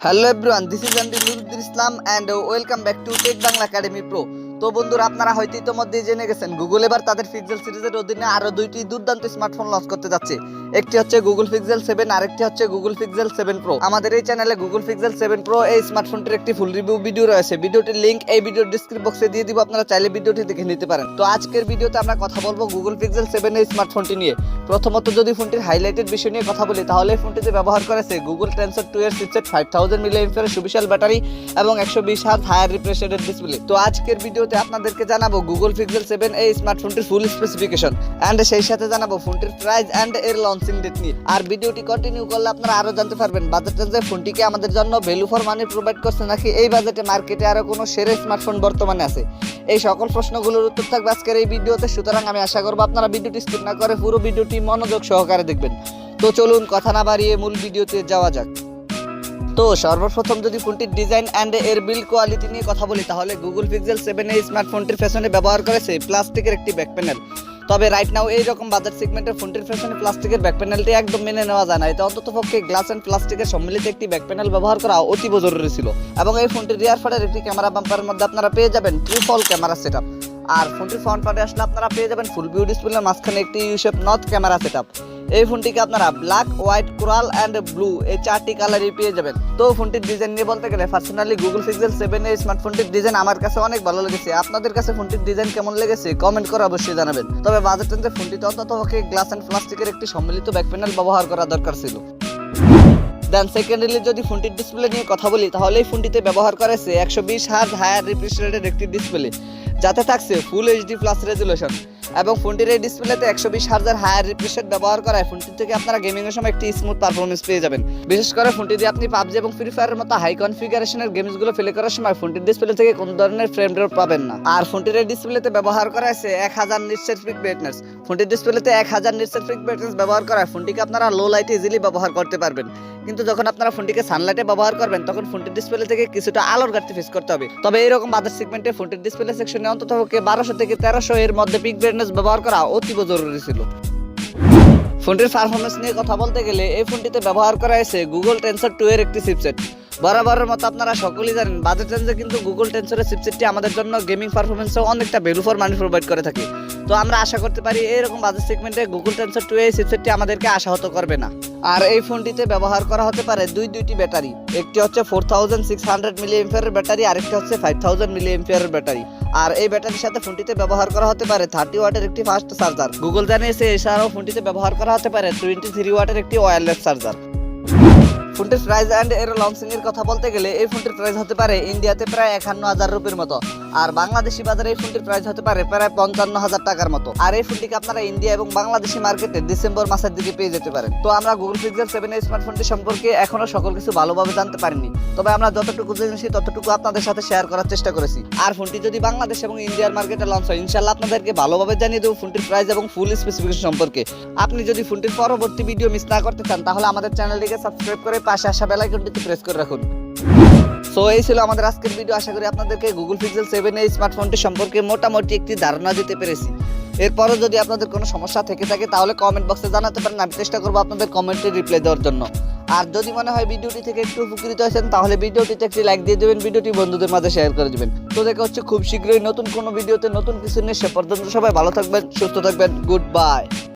Hello everyone, this is MD Nuruddin Islam and welcome back to Tech Bangla Academy Pro. তো বন্ধুরা, আপনারা হয়তো ইতিমধ্যে জেনে গেছেন গুগল এবার তাদের পিক্সেল সিরিজের অধীনে আরো দুইটি দুর্দান্ত স্মার্টফোন লঞ্চ করতে যাচ্ছে। একটি হচ্ছে গুগল পিক্সেল 7, আরেকটি হচ্ছে গুগল পিক্সেল 7 প্রো। আমাদের এই চ্যানেলে গুগল পিক্সেল 7 প্রো এই স্মার্টফোনটির একটি ফুল রিভিউ ভিডিও রয়েছে। ভিডিওটির লিংক এই ভিডিওর ডেসক্রিপশন বক্সে দিয়ে দিব, আপনারা চাইলে ভিডিওটি দেখে নিতে পারেন। তো আজকের ভিডিওতে আমরা কথা বলবো গুগল পিক্সেল 7 এই স্মার্টফোনটি নিয়ে। প্রথমত যদি ফোনটির হাইলাইটেড বিষয় নিয়ে কথা বলি, তাহলে এই ফোনটিতে ব্যবহার করেছে গুগল টেনসর 2 এর চিপসেট, 5000 mAh সুবিশাল ব্যাটারি এবং 120 Hz হায়ার রিফ্রেশ রেটের ডিসপ্লে। তো আজকের ভিডিওতে আপনাদেরকে জানাবো গুগল পিক্সেল 7 এই স্মার্টফোনটির ফুল স্পেসিফিকেশন এন্ড সেই সাথে জানাবো ফোনটির প্রাইস এন্ড এর লঞ্চিং ডেট নিয়ে। আর ভিডিওটি কন্টিনিউ করলে আপনারা আরো জানতে পারবেন বাজেট রেঞ্জে ফোনটিকে আমাদের জন্য ভ্যালু ফর মানি প্রোভাইড করছে নাকি এই বাজেটে মার্কেটে আরো কোনো সেরা স্মার্টফোন বর্তমানে আছে। এই সকল প্রশ্নগুলোর উত্তর থাকবে আজকের এই ভিডিওতে। সুতরাং আমি আশা করব আপনারা ভিডিওটি স্কিপ না করে পুরো ভিডিওটি মনোযোগ সহকারে দেখবেন। তো চলুন কথা না বাড়িয়ে মূল ভিডিওতে যাওয়া যাক। তো সর্বপ্রথম যদি ফোনটির ডিজাইন অ্যান্ড এর বিল্ড কোয়ালিটি নিয়ে কথা বলি, তাহলে গুগল পিক্সেল 7 এই স্মার্টফোনটির পেছনে ব্যবহার করেছে প্লাস্টিকের একটি ব্যাক প্যানেল। তবে রাইট নাও এইরকম বাজার সেগমেন্টের ফোনটির পেছনে প্লাস্টিকের ব্যাক প্যানেলটি একদম মেনে নেওয়া যায় না। এতে অন্ততপক্ষে গ্লাস অ্যান্ড প্লাস্টিকের সম্মিলিত একটি ব্যাক প্যানেল ব্যবহার করা অতীব জরুরি ছিল। এবং এই ফোনটির রিয়ার পার্টের একটি ক্যামেরা বাম্পারের মধ্যে আপনারা পেয়ে যাবেন ট্রিপল ক্যামেরা সেটআপ। আর ফোনটির ফ্রন্ট পার্টে আসলে আপনারা পেয়ে যাবেন ফুল ভিউ ডিসপ্লের মাঝখানে একটি you shape north camera setup. এই ফোনটিকে আপনারা black, white, coral and blue এই চারটি কালারই পেয়ে যাবেন। তো ফোনটির ডিজাইন নিয়ে বলতে গেলে পার্সোনালি গুগল পিক্সেল 7 এই স্মার্টফোনটির ডিজাইন আমার কাছে অনেক ভালো লেগেছে। আপনাদের কাছে ফোনটির ডিজাইন কেমন লেগেছে কমেন্ট করে অবশ্যই জানাবেন। তবে বাজেট রেঞ্জে ফোনটিতে অন্ততপক্ষে গ্লাস অ্যান্ড প্লাস্টিকের একটি সম্মিলিত ব্যাক প্যানেল ব্যবহার করা দরকার ছিল। দেন সেকেন্ডলি যদি ফোনটির ডিসপ্লে নিয়ে কথা বলি, তাহলে এই ফোনটিতে ব্যবহার করেছে 120 Hz হায়ার রিফ্রেশ রেটের একটি ডিসপ্লে, যাতে থাকছে ফুল এইচডি প্লাস রেজুলেশন। এবং ফোনটির এই ডিসপ্লেতে 120 Hz এর হায়ার রিফ্রেশ রেট ব্যবহার করায় ফোনটি থেকে আপনারা গেমিং এর সময় একটি স্মুথ পারফরম্যান্স পেয়ে যাবেন। বিশেষ করে ফোনটি দিয়ে আপনি পাবজি এবং ফ্রি ফায়ারের মতো হাই কনফিগারেশনের গেমসগুলো প্লে করার সময় ফোনটির ডিসপ্লে থেকে কোনো ধরনের ফ্রেম ড্রপ পাবেন না। আর ফোনটির এই ডিসপ্লেতে ব্যবহার করা আছে 1000 নিটসের পিক ব্রাইটনেস। ফোনটির ডিসপ্লেতে 1000 নিটসের পিক ব্রাইটনেস ব্যবহার করায় ফোনটিকে আপনারা লো লাইটে ইজিলি ব্যবহার করতে পারবেন। কিন্তু যখন আপনারা ফোনটিকে সানলাইটে ব্যবহার করবেন, তখন ফোনটির ডিসপ্লে থেকে কিছুটা আলোর ঘাটতি ফেস করতে হবে। তবে এইরকম বাজার সেগমেন্টে ফোনটির ডিসপ্লে সেকশনে অন্ততপক্ষে 1200 থেকে 1300 এর মধ্যে পিক ব্রাইটনেস ব্যবহার করা অতীব জরুরি ছিল। ফোনটির পারফরম্যান্স নিয়ে কথা বলতে গেলে এই ফোনটিতে ব্যবহার করা হয়েছে গুগল টেনসর 2 এর একটি চিপসেট। বরাবরের মতো আপনারা সকলেই জানেন বাজেট রেঞ্জে কিন্তু গুগল টেনসরের চিপসেটটি আমাদের জন্য গেমিং পারফরম্যান্সেও অনেকটা ভ্যালু ফর মানি প্রোভাইড করে থাকে। তো আমরা আশা করতে পারি এইরকম বাজেট সেগমেন্টে গুগল টেনসর 2 এই চিপসেটটি আমাদেরকে আশাহত করবে না। আর এই ফোনটিতে ব্যবহার করা হতে পারে দুইটি ব্যাটারি। একটি হচ্ছে 4600 mAh এর ব্যাটারি, আরেকটি হচ্ছে 5000 mAh এর ব্যাটারি। আর এই ব্যাটারির সাথে ফোনটিতে ব্যবহার করা হতে পারে 30 ওয়াটের একটি ফাস্ট চার্জার। গুগল জানিয়েছে এছাড়াও ফোনটিতে ব্যবহার করা হতে পারে 23 ওয়াটের একটি ওয়্যারলেস চার্জার। ফোনটির প্রাইস অ্যান্ড এর লঞ্চিং এর কথা বলতে গেলে এই ফোনটির প্রাইস হতে পারে ইন্ডিয়াতে প্রায় 51,000 রুপির মতো, আর বাংলাদেশি বাজারে এই ফোনটির প্রাইস হতে পারে প্রায় 55,000 টাকার মতো। আর এই ফোনটিকে আপনারা ইন্ডিয়া এবং বাংলাদেশি মার্কেটে ডিসেম্বর মাসের দিকে পেয়ে যেতে পারেন। তো আমরা গুগল পিক্সেল 7 এই স্মার্টফোনটি সম্পর্কে এখনো সকল কিছু ভালোভাবে জানতে পারিনি, তবে আমরা যতটুকু জেনেছি ততটুকু আপনাদের সাথে শেয়ার করার চেষ্টা করেছি। আর ফোনটি যদি বাংলাদেশ এবং ইন্ডিয়ার মার্কেটে লঞ্চ হয়, ইনশাআল্লাহ আপনাদেরকে ভালোভাবে জানিয়ে দেবো ফোনটির প্রাইস এবং ফুল স্পেসিফিকেশন সম্পর্কে। আপনি যদি ফোনটির পরবর্তী ভিডিও মিস না করতে চান, তাহলে আমাদের চ্যানেলটিকে সাবস্ক্রাইব করে পাশে আসা বেল আইকনটিতে প্রেস করে রাখুন। সো এই ছিল আমাদের আজকের ভিডিও। আশা করি আপনাদেরকে গুগল পিক্সেল 7 এই স্মার্টফোনটি সম্পর্কে মোটামুটি একটি ধারণা দিতে পেরেছি। এরপরও যদি আপনাদের কোনো সমস্যা থেকে থাকে, তাহলে কমেন্ট বক্সে জানাতে পারেন। আমি চেষ্টা করবো আপনাদের কমেন্টে রিপ্লাই দেওয়ার জন্য। আর যদি মনে হয় ভিডিওটি থেকে একটু উপকৃত হয়েছেন, তাহলে ভিডিওটিতে একটি লাইক দিয়ে দেবেন, ভিডিওটি বন্ধুদের মাঝে শেয়ার করে দেবেন। তো দেখা হচ্ছে খুব শীঘ্রই নতুন কোনো ভিডিওতে নতুন কিছু নিয়ে। সে পর্যন্ত সবাই ভালো থাকবেন, সুস্থ থাকবেন। Good bye.